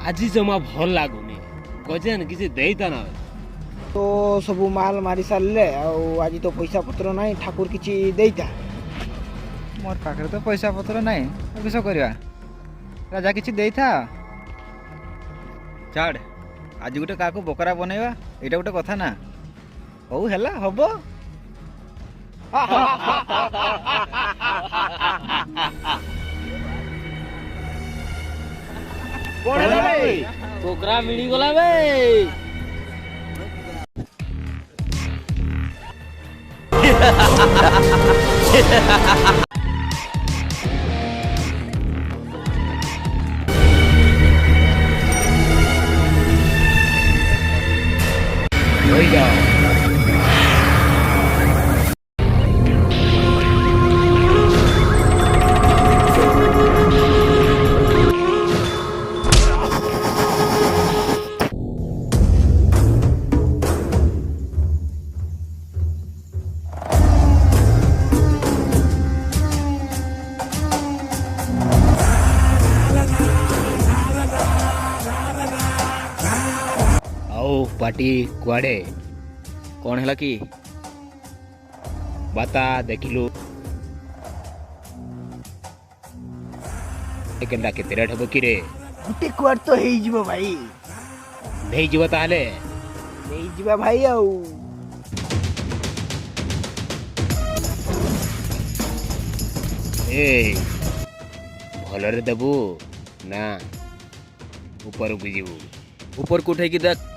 आज जमा भल लागुनी गोजेन किसी देईता ना तो सब माल मारी सारे आज तो पैसा पत्र ना ठाकुर किसी देता मोर पाखे तो पैसा पत्र ना किस करवा राजा किसी देता छाड़ आज गोटे क्या बकरा बनैबा यहाँ गोटे कथा ना हौ है हम बकरा मिली गला बे पार्टी कुआडे कौन है कि बाता देखिलु केनता केते रेट हबो कि रे गुटे कुआर तो हेई जिवो भाई नहीं जीव ताले हेई जिवा भाई आउ ए भलरे देबू ना ऊपर को जीवू ऊपर को उठे की देख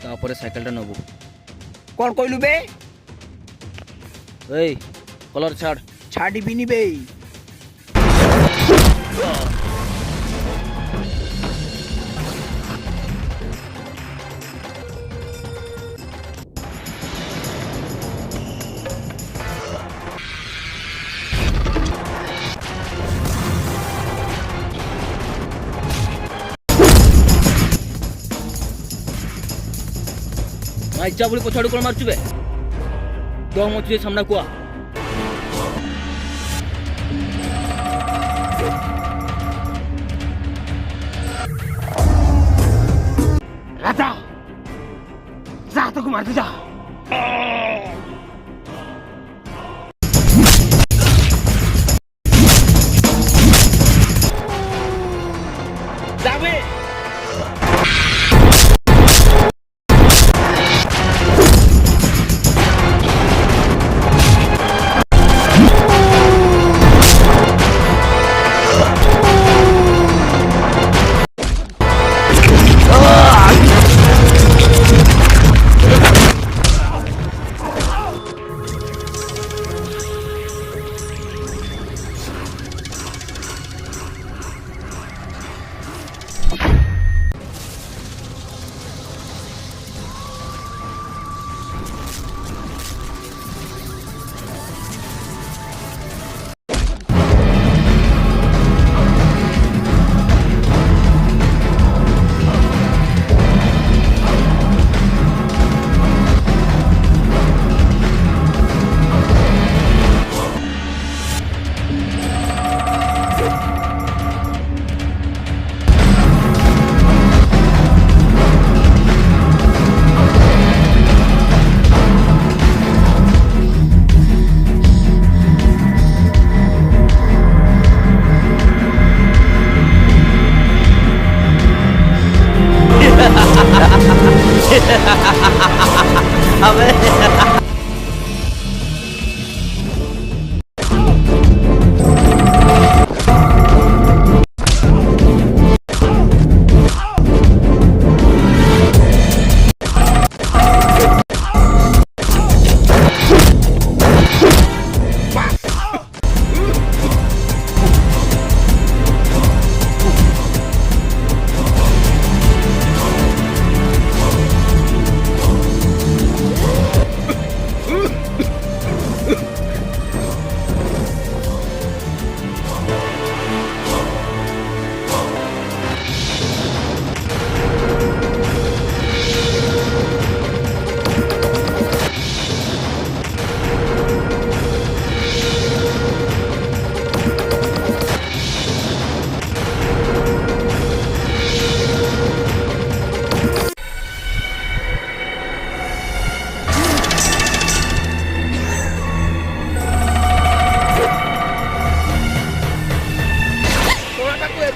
तापर साइकिल टा नबू कौन कहलु बे ए कलर छाड़ छाड़ी बिनी बे इच्छा बोली पछाड़ू कौन मारचु बे दम अच्छे सामना कुआ राजा जा तो को मार दे जा जाबे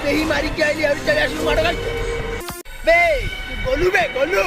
मते ही मारी के आइली और चले आसु मार गल बे तू गोलू बे गोलू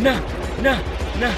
ना ना ना